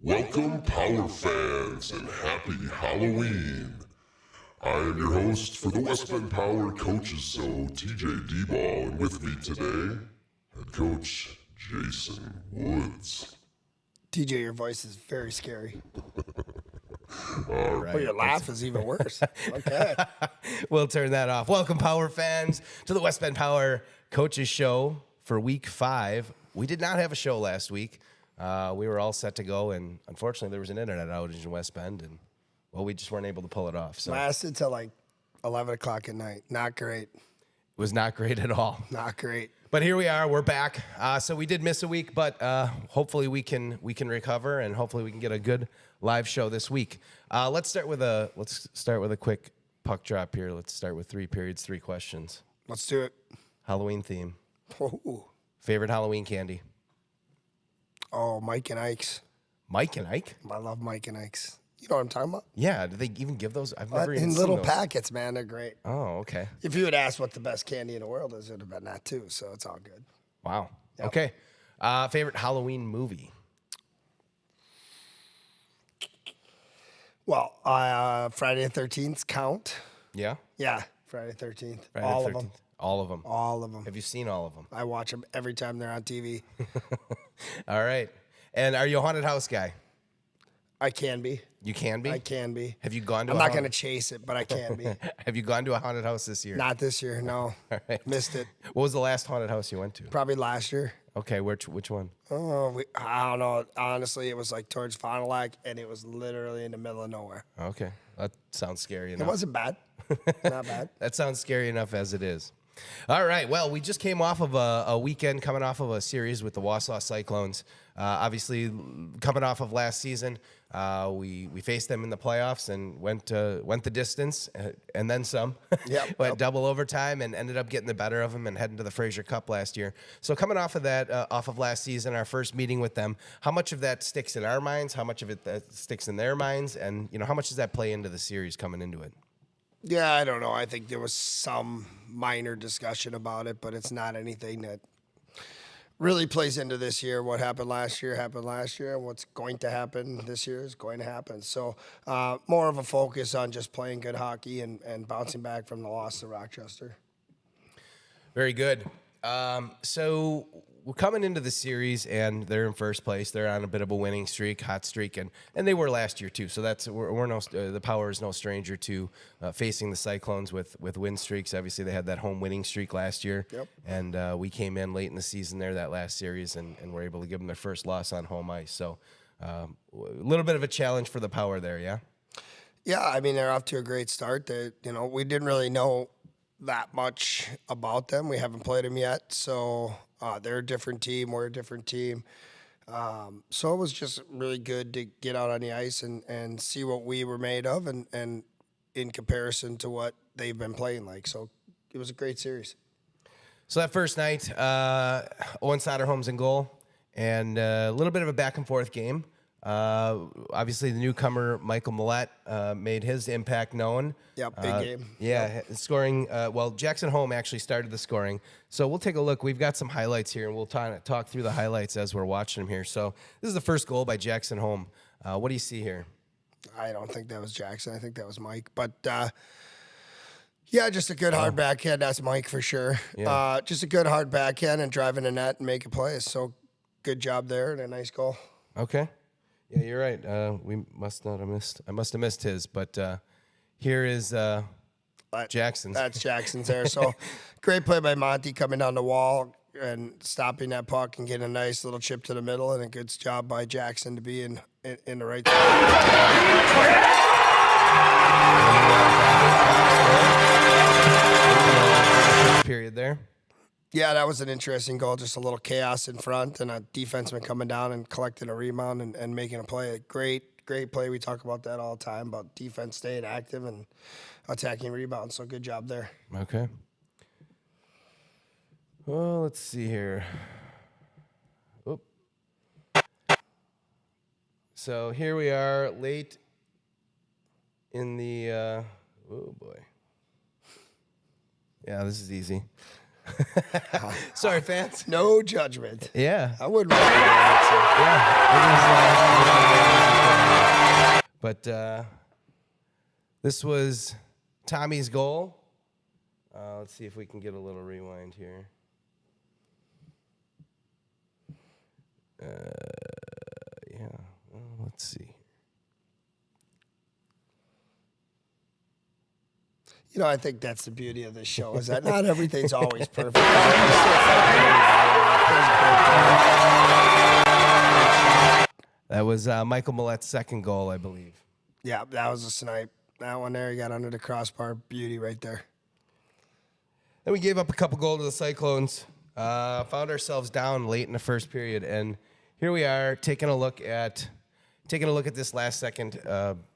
Welcome, Power fans, and happy Halloween. I am your host for the West Bend Power Coaches Show, TJ D-Ball, and with me today, head coach Jason Woods. TJ, your voice is very scary. All right. Well, your laugh is even worse. Okay. We'll turn that off. Welcome, Power fans, to the West Bend Power Coaches Show for Week 5. We did not have a show last week. We were all set to go, and unfortunately, there was an internet outage in West Bend, and, well, we just weren't able to pull it off. So Lasted till like 11 o'clock at night. Not great. it was not great at all. Not great. But here we are. We're back. So we did miss a week, but hopefully we can recover, and hopefully we can get a good live show this week. Let's start with a quick puck drop here. Let's start with 3 periods, 3 questions. Let's do it. Halloween theme. Ooh. Favorite Halloween candy? Oh, Mike and Ike's. Mike and Ike? I love Mike and Ike's. You know what I'm talking about? Yeah. Do they even give those? I've never even In seen little those. packets, man. They're great. Oh, okay. If you had asked what the best candy in the world is, it would have been that too. So it's all good. Wow. Yep. Okay. Favorite Halloween movie? Well, Friday the 13th count. Yeah. Yeah, Friday the 13th. Friday all the of 13th. them. All of them. All of them. Have you seen all of them? I watch them every time they're on TV. All right. And are you a haunted house guy? I can be. You can be? I can be. Have you gone to I'm a not haunted- going to chase it, but I can be. Have you gone to a haunted house this year? Not this year, no. All right. Missed it. What was the last haunted house you went to? Probably last year. Okay, which one? Oh, I don't know. Honestly, it was like towards Fond du Lac, and it was literally in the middle of nowhere. Okay. That sounds scary It enough. wasn't bad. Not bad. That sounds scary enough as it is. All right. Well, we just came off of a weekend coming off of a series with the Wausau Cyclones. Obviously, coming off of last season, we faced them in the playoffs and went the distance and then some. Yep. Went double overtime and ended up getting the better of them and heading to the Fraser Cup last year. So coming off of that, off of last season, our first meeting with them, how much of that sticks in our minds? How much of it that sticks in their minds? And how much does that play into the series coming into it? Yeah, I don't know. I think there was some minor discussion about it, but it's not anything that really plays into this year. What happened last year, and what's going to happen this year is going to happen. So more of a focus on just playing good hockey and bouncing back from the loss to Rochester. Very good. So we're coming into the series, and they're in first place. They're on a bit of a winning streak, hot streak, and they were last year too. So the Power is no stranger to facing the Cyclones with win streaks. Obviously, they had that home winning streak last year, Yep. and we came in late in the season there that last series, and were able to give them their first loss on home ice. So a little bit of a challenge for the Power there, yeah. Yeah, I mean, they're off to a great start. We didn't really know that much about them. We haven't played them yet, so they're a different team. We're a different team. So it was just really good to get out on the ice and see what we were made of and in comparison to what they've been playing like. So it was a great series. So that first night, Owen Soderholm's in goal, and a little bit of a back and forth game. Obviously, the newcomer Michael Millette made his impact known. Yep, big game. Yeah, scoring. Jackson Home actually started the scoring. So we'll take a look. We've got some highlights here, and we'll talk through the highlights as we're watching them here. So this is the first goal by Jackson Home. What do you see here? I don't think that was Jackson. I think that was Mike. But, yeah, just a good hard backhand. That's Mike for sure. Yeah. Just a good hard backhand and driving the net and making plays. So good job there and a nice goal. Okay. Yeah, you're right. We must not have missed. I must have missed his, but here is Jackson's. That's Jackson's there. So great play by Monty coming down the wall and stopping that puck and getting a nice little chip to the middle, and a good job by Jackson to be in the right period there. Yeah, that was an interesting goal. Just a little chaos in front and a defenseman coming down and collecting a rebound and making a play. A great play. We talk about that all the time, about defense staying active and attacking rebounds. So good job there. Okay. Well, let's see here. Oop. So here we are late in the, oh boy. Yeah, this is easy. Sorry, fans. No judgment. Yeah. I wouldn't want Yeah. But this was Tommy's goal. Let's see if we can get a little rewind here. Yeah. Well, let's see. You know, I think that's the beauty of this show is that not everything's always perfect. That was Michael Millet's second goal, I believe. Yeah, that was a snipe. That one there, he got under the crossbar. Beauty right there. Then we gave up a couple goals to the Cyclones. Found ourselves down late in the first period, and here we are taking a look at this last second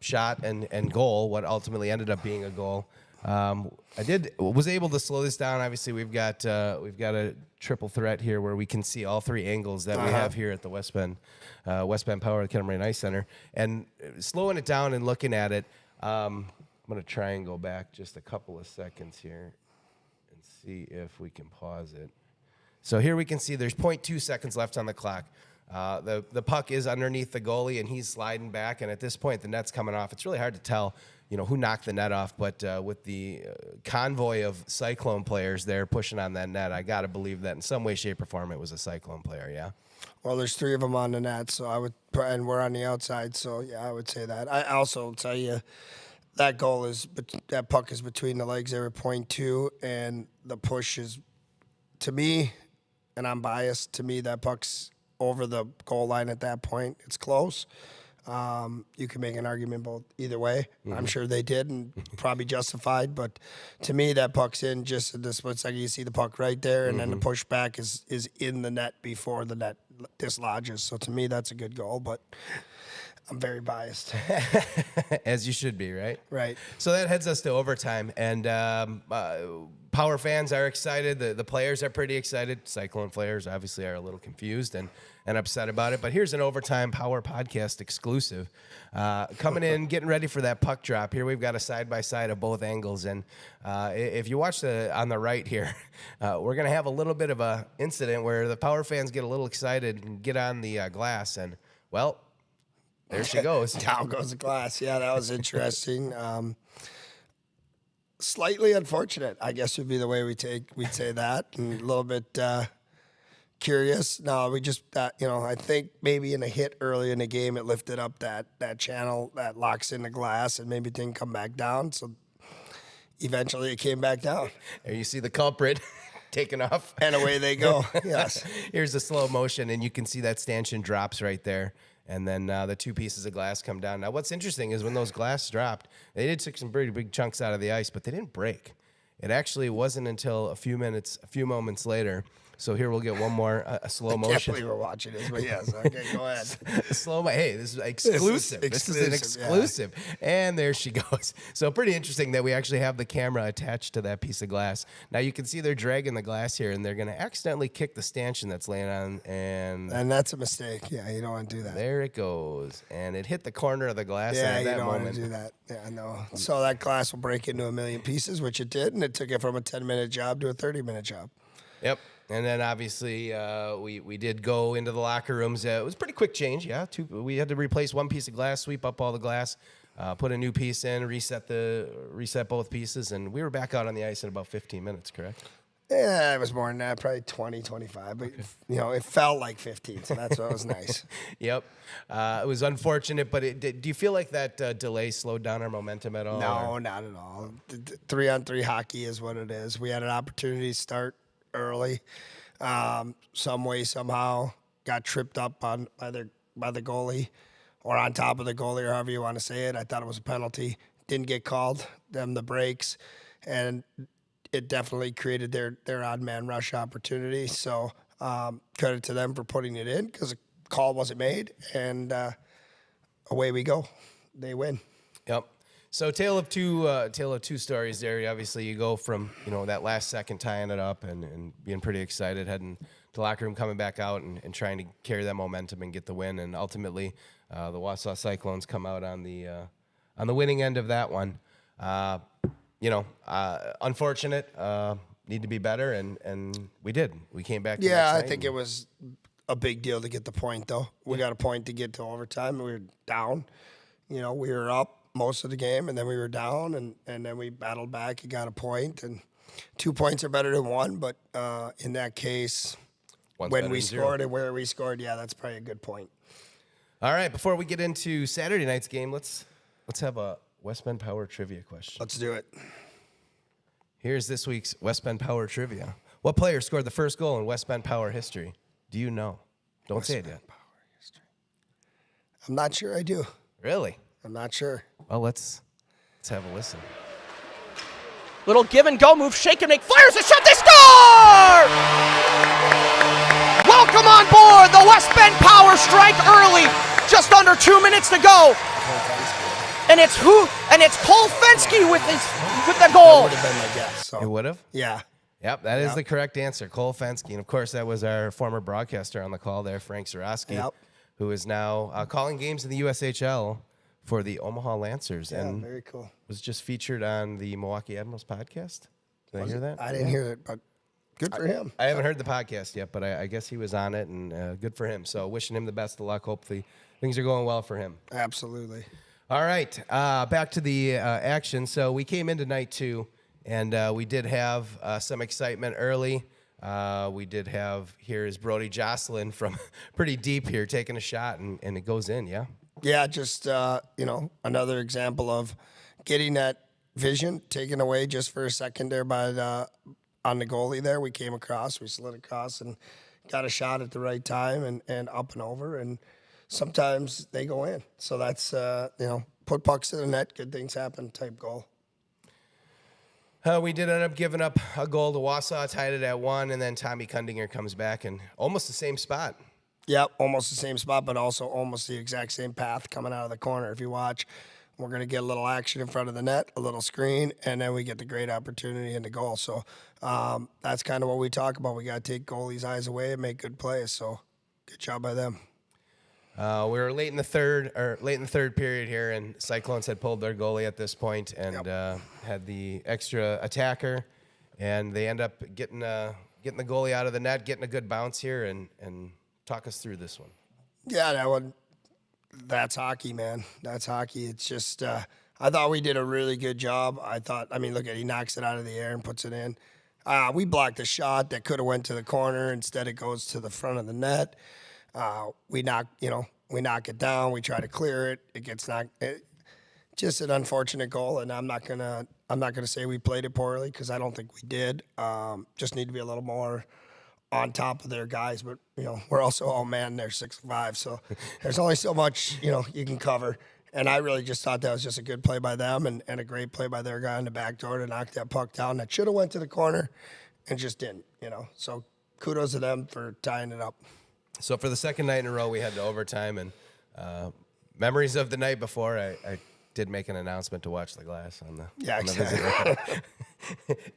shot and goal. What ultimately ended up being a goal. Was able to slow this down. Obviously, we've got a triple threat here where we can see all three angles that we have here at the West Bend Power Kennemer Ice Center, and slowing it down and looking at it. I'm gonna try and go back just a couple of seconds here and see if we can pause it. So here we can see there's 0.2 seconds left on the clock. The puck is underneath the goalie, and he's sliding back. And at this point, the net's coming off. It's really hard to tell, who knocked the net off. But with the convoy of Cyclone players there pushing on that net, I got to believe that in some way, shape, or form, it was a Cyclone player, yeah? Well, there's three of them on the net, so and we're on the outside, so yeah, I would say that. I also tell you that puck is between the legs there at 0.2, and the push is, to me, and I'm biased, to me that puck's over the goal line at that point. It's close. You can make an argument either way. Mm-hmm. I'm sure they did, and probably justified. But to me, that puck's in just at the split second. You see the puck right there, and then the pushback is in the net before the net dislodges. So to me, that's a good goal. But I'm very biased. As you should be, right? Right. So that heads us to overtime, and Power fans are excited. The players are pretty excited. Cyclone players obviously are a little confused and upset about it. But here's an Overtime Power podcast exclusive. Coming in, getting ready for that puck drop. Here we've got a side-by-side of both angles. And if you watch on the right here, we're going to have a little bit of a incident where the Power fans get a little excited and get on the glass. And, well, there she goes. Down goes the glass. Yeah, that was interesting. Slightly unfortunate, I guess would be the way we'd say that, and a little bit curious. No, we just I think maybe in a hit early in the game it lifted up that channel that locks in the glass, and maybe it didn't come back down. So eventually it came back down. There you see the culprit taking off, and away they go. Yes. Here's the slow motion, and you can see that stanchion drops right there. And then the two pieces of glass come down. Now, what's interesting is when those glass dropped, they did take some pretty big chunks out of the ice, but they didn't break. It actually wasn't until a few moments later. So here we'll get one more slow motion. I can't believe we're watching this, but yes, okay, go ahead. Hey, this is exclusive. This is an exclusive. Yeah. And there she goes. So pretty interesting that we actually have the camera attached to that piece of glass. Now you can see they're dragging the glass here, and they're going to accidentally kick the stanchion that's laying on. And that's a mistake. Yeah, you don't want to do that. There it goes. And it hit the corner of the glass. Yeah, and at you don't moment, want to do that. Yeah, I know. So that glass will break into a million pieces, which it did, and it took it from a 10-minute job to a 30-minute job. Yep. And then obviously we did go into the locker rooms. It was a pretty quick change. Yeah, we had to replace one piece of glass, sweep up all the glass, put a new piece in, reset both pieces, and we were back out on the ice in about 15 minutes. Correct? Yeah, it was more than that, probably 20, 25. But it felt like 15, so that's what was nice. Yep, it was unfortunate, but do you feel like that delay slowed down our momentum at all? No, not at all. 3-on-3 hockey is what it is. We had an opportunity to start early, some way, somehow, got tripped up by the goalie, or on top of the goalie, or however you want to say it. I thought it was a penalty. Didn't get called. Them the breaks, and it definitely created their odd man rush opportunity. So credit to them for putting it in, because the call wasn't made, and away we go. They win. Yep. So tale of two stories there. Obviously, you go from that last second tying it up and being pretty excited, heading to the locker room, coming back out and trying to carry that momentum and get the win. And ultimately, the Wausau Cyclones come out on the winning end of that one. Unfortunate. need to be better, and we did. We came back. Yeah, I think it was a big deal to get the point, though. We got a point to get to overtime. We were down. We were up most of the game, and then we were down, and then we battled back and got a point. And 2 points are better than one, but in that case, when we scored and where we scored, yeah, that's probably a good point. All right, before we get into Saturday night's game, let's have a West Bend Power trivia question. Let's do it. Here's this week's West Bend Power trivia. What player scored the first goal in West Bend Power history? Do you know? Don't say it yet. Power history. I'm not sure I do. Really? I'm not sure. Well, let's have a listen. Little give and go move, shake and make, fires a shot, they score! Welcome on board, the West Bend Power strike early, just under 2 minutes to go. And it's Cole Fensky with the goal. That would have been my guess. So. It would have? Yeah. Yep, that is the correct answer, Cole Fensky. And, of course, that was our former broadcaster on the call there, Frank Zarowski, who is now calling games in the USHL for the Omaha Lancers. Yeah, and very cool. Was just featured on the Milwaukee Admirals podcast. Did I hear that? I didn't hear it, but good for him. I haven't heard the podcast yet, but I guess he was on it, and good for him. So wishing him the best of luck. Hopefully things are going well for him. Absolutely. All right, back to the action. So we came into night two, and we did have some excitement early. We did have, here is Brody Jocelyn from pretty deep here taking a shot, and it goes in, yeah? Yeah, just, another example of getting that vision taken away just for a second there on the goalie there. We came across, we slid across and got a shot at the right time and up and over. And sometimes they go in. So that's, put pucks in the net, good things happen type goal. We did end up giving up a goal to Wausau, tied it at 1, and then Tommy Kundinger comes back in almost the same spot. Yep, almost the same spot, but also almost the exact same path coming out of the corner. If you watch, we're going to get a little action in front of the net, a little screen, and then we get the great opportunity in the goal. So that's kind of what we talk about. We got to take goalies' eyes away and make good plays. So good job by them. We were late in the third period here, and Cyclones had pulled their goalie at this point and had the extra attacker, and they end up getting the goalie out of the net, getting a good bounce here, and talk us through this one. Yeah, that's hockey, man. That's hockey. It's just I thought we did a really good job. Look at, he knocks it out of the air and puts it in. We blocked a shot that could have went to the corner. Instead, it goes to the front of the net. We knock it down. We try to clear it. It gets knocked. Just an unfortunate goal, and I'm not gonna say we played it poorly because I don't think we did. Just need to be a little more on top of their guys, but we're also all man. They're 6'5", so there's only so much you can cover. And I really just thought that was just a good play by them and a great play by their guy in the back door to knock that puck down. That should have went to the corner and just didn't. So kudos to them for tying it up. So for the second night in a row, we had to overtime, and memories of the night before. I did make an announcement to watch the glass on the exactly.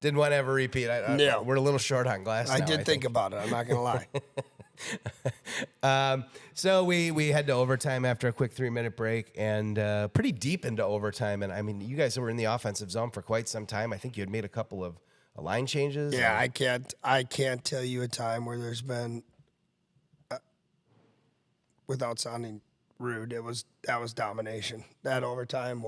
Didn't want to have a repeat. We're a little short on glass. I did think about it. I'm not gonna lie. So we had to overtime after a quick 3-minute break, and pretty deep into overtime. And I mean, you guys were in the offensive zone for quite some time. I think you had made a couple of line changes. Yeah, I can't tell you a time where there's been, without sounding rude, that was domination. That overtime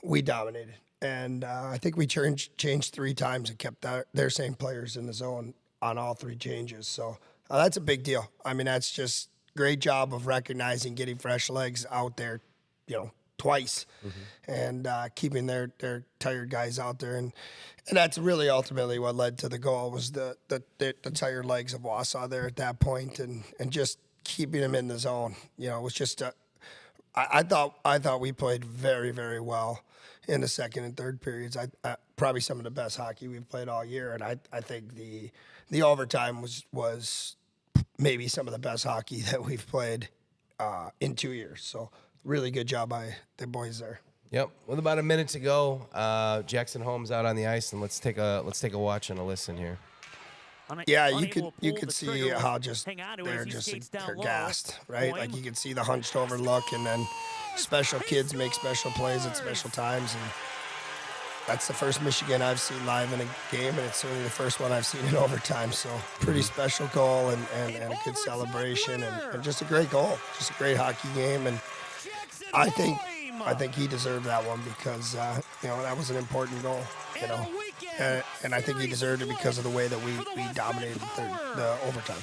we dominated. And I think we changed 3 times and kept their same players in the zone on all 3 changes. So that's a big deal. I mean, that's just great job of recognizing, getting fresh legs out there, twice, and keeping their tired guys out there. And that's really ultimately what led to the goal was the tired legs of Wausau there at that point, and just keeping them in the zone. It was just I thought we played very, very well in the second and third periods. Probably some of the best hockey we've played all year, and I think the overtime was maybe some of the best hockey that we've played in 2 years. So really good job by the boys there. Yep. With about a minute to go, Jackson Holmes out on the ice, and let's take a watch and a listen here. Yeah, you could see how they're gassed, right? Like you can see the hunched over look, and then special kids make special plays at special times, that's the first Michigan I've seen live in a game, and it's certainly the first one I've seen in overtime. So pretty special goal and a good celebration and just a great goal, just a great hockey game. And I think he deserved that one because that was an important goal. And I think he deserved it because of the way that we dominated the overtime.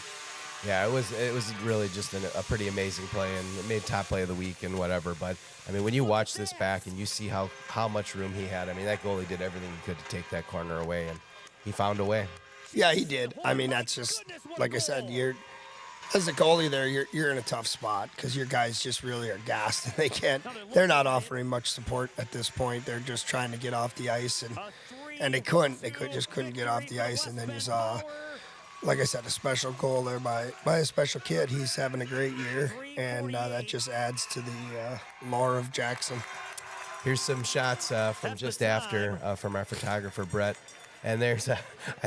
Yeah, it was really just a pretty amazing play, and it made top play of the week and whatever. But I mean, when you watch this back and you see how much room he had, I mean, that goalie did everything he could to take that corner away, and he found a way. Yeah, he did. I mean, that's just like I said. As a goalie, there you're in a tough spot because your guys just really are gassed, and they're not offering much support at this point. They're just trying to get off the ice, and they just couldn't get off the ice, and then you saw, like I said, a special goal there by a special kid. He's having a great year, and that just adds to the lore of Jackson. Here's some shots from just after from our photographer, Brett. And I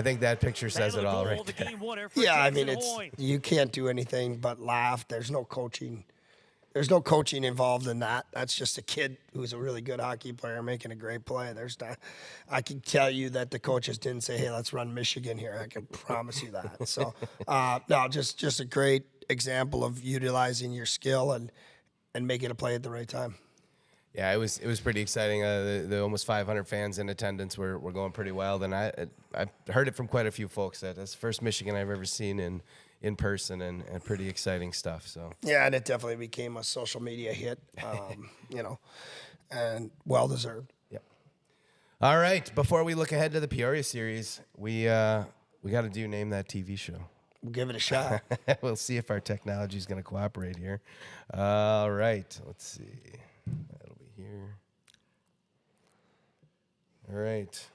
think that picture says it all right there. Yeah, I mean, you can't do anything but laugh. There's no coaching. There's no coaching involved in that. That's just a kid who's a really good hockey player making a great play. I can tell you that the coaches didn't say, "Hey, let's run Michigan here." I can promise you that. So, no, just a great example of utilizing your skill and making a play at the right time. Yeah, it was pretty exciting. The almost 500 fans in attendance were going pretty wild, and I heard it from quite a few folks that that's the first Michigan I've ever seen in person, and pretty exciting stuff. So yeah, and it definitely became a social media hit, and well deserved. Yep. All right, before we look ahead to the Peoria series, we got to name that TV show. We'll give it a shot. We'll see if our technology is going to cooperate here. All right, let's see. That'll be here. All right.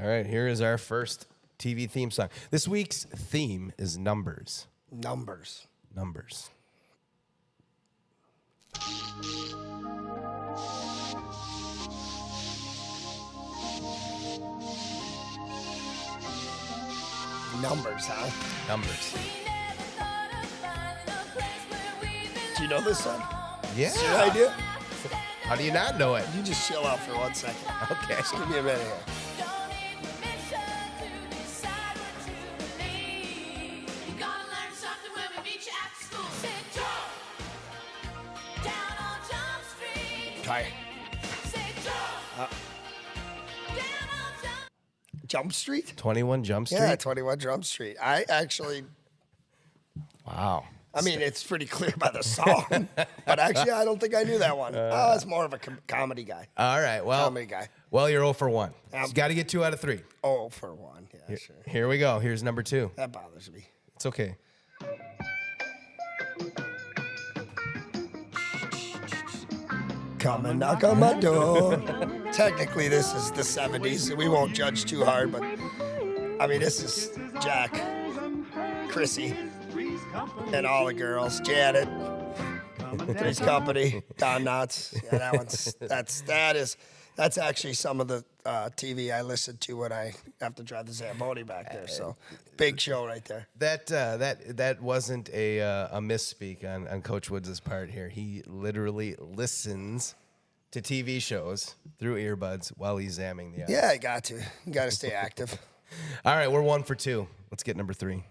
All right, here is our first TV theme song. This week's theme is numbers. Numbers. Numbers. Numbers, huh? Numbers. Do you know this song? Yeah. Your idea? How do you not know it? You just chill out for 1 second. Okay. Just give me a minute here. Tired. Jump Street? 21 Jump Street? Yeah, 21 Jump Street. I actually, Wow. I mean, it's pretty clear by the song, but actually, I don't think I knew that one. I was more of a comedy guy. All right. Well, Comedy guy. Well, you're 0 for 1. You got to get 2 out of 3. Oh, for 1. Yeah, sure. Here we go. Here's number 2. That bothers me. It's okay. Come and knock on my door. Technically, this is the 70s, so we won't judge too hard, but I mean, this is Jack, Chrissy, and all the girls. Janet, Three's Company, Don Knotts. Yeah, that's actually some of the TV I listen to when I have to drive the Zamboni back there. So big show right there. That wasn't a misspeak on Coach Woods' part here. He literally listens to TV shows through earbuds while he's zamming the ice. Yeah, I got to. You got to stay active. All right, we're 1 for 2. Let's get number 3.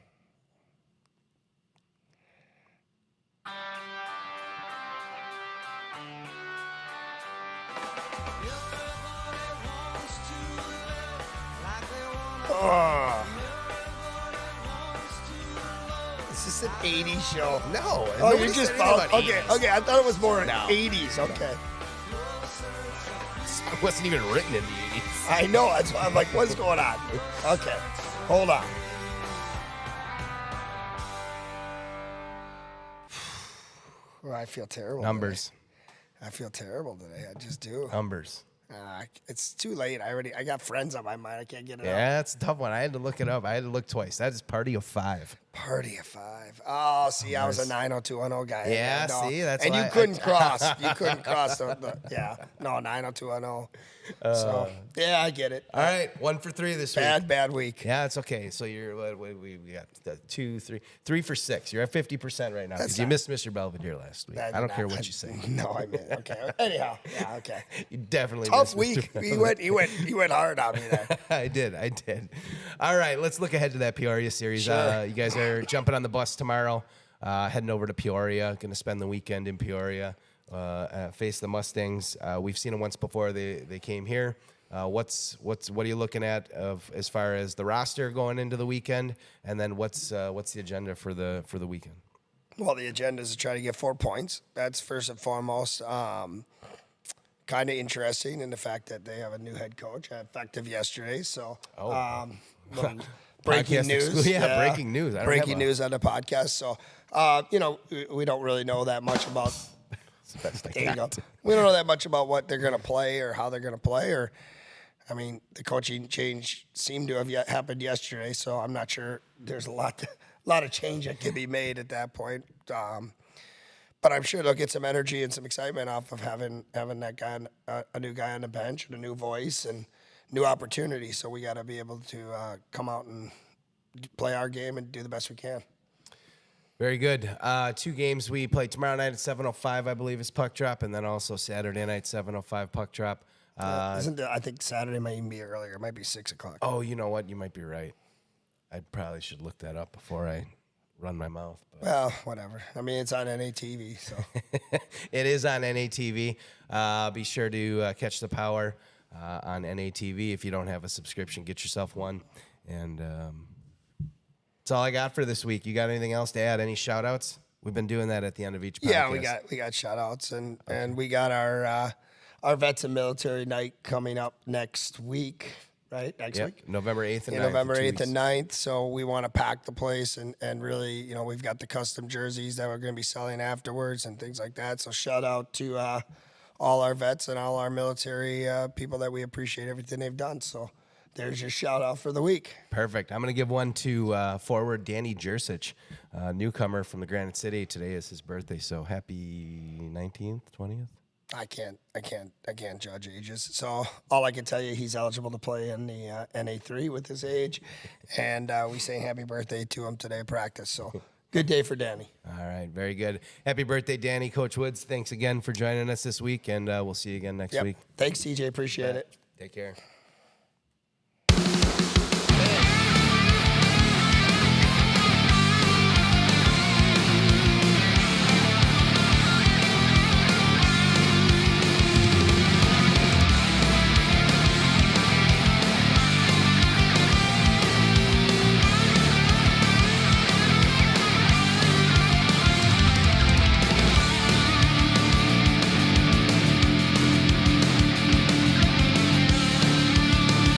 Oh. Is this an 80s show? No. Oh, you just thought. Okay, I thought it was more 80s. Okay. It wasn't even written in the 80s. I know. That's why I'm like, what's going on? Okay, hold on. Oh, I feel terrible. Numbers. Today. I feel terrible today. I just do. Numbers. It's too late. I got friends on my mind. I can't get it out. Yeah, that's a tough one. I had to look it up. I had to look twice. That is Party of 5. Party of 5. Oh, see, I was a 90210 guy. Yeah, No. see, that's and why you couldn't cross. You couldn't cross yeah. No, 90210. So yeah, I get it. All right, 1 for 3 this week. Bad week. Yeah, it's okay. So you're we got 2, 3 for 6. You're at 50% right now because you missed Mr. Belvedere last week. I don't care what you say. No, I mean, okay. Anyhow, yeah, okay. You definitely Tough missed week. He went hard on me there. I did. All right, let's look ahead to that Peoria series. Sure. You guys are jumping on the bus tomorrow, heading over to Peoria. Going to spend the weekend in Peoria, face the Mustangs. We've seen them once before. They came here. What are you looking at as far as the roster going into the weekend, and then what's the agenda for the weekend? Well, the agenda is to try to get 4 points. That's first and foremost. Kind of interesting in the fact that they have a new head coach, effective yesterday. So, breaking news. Breaking news. Breaking news on the podcast. So, we don't really know that much about. There you go. We don't know that much about what they're going to play or how they're going to play. The coaching change seemed to have happened yesterday. So I'm not sure. There's a lot of change that can be made at that point. But I'm sure they'll get some energy and some excitement off of having that guy, a new guy on the bench and a new voice and new opportunity. So we got to be able to come out and play our game and do the best we can. Very good. 2 games we play tomorrow night at 7:05, I believe, is puck drop, and then also Saturday night 7:05 puck drop. I think Saturday might even be earlier. It might be 6 o'clock. Oh, you know what? You might be right. I probably should look that up before I run my mouth. But. Well, whatever. It's on NATV, so. It is on NATV. Be sure to catch the Power on NATV. If you don't have a subscription, get yourself one. And that's all I got for this week. You got anything else to add? Any shout-outs? We've been doing that at the end of each podcast. Yeah, we got shout-outs, and we got our Vets and Military Night coming up next week. Right, next week? November 8th and 9th. November 8th and 9th. So we want to pack the place and really, we've got the custom jerseys that we're going to be selling afterwards and things like that. So shout out to all our vets and all our military people that we appreciate everything they've done. So there's your shout out for the week. Perfect. I'm going to give one to forward Danny Jersich, newcomer from the Granite City. Today is his birthday, so happy 19th, 20th. I can't judge ages. So all I can tell you, he's eligible to play in the NA3 with his age, and we say happy birthday to him today at practice. So good day for Danny. All right, very good. Happy birthday, Danny. Coach Woods, thanks again for joining us this week, and we'll see you again next week. Thanks, TJ. Appreciate it. Take care.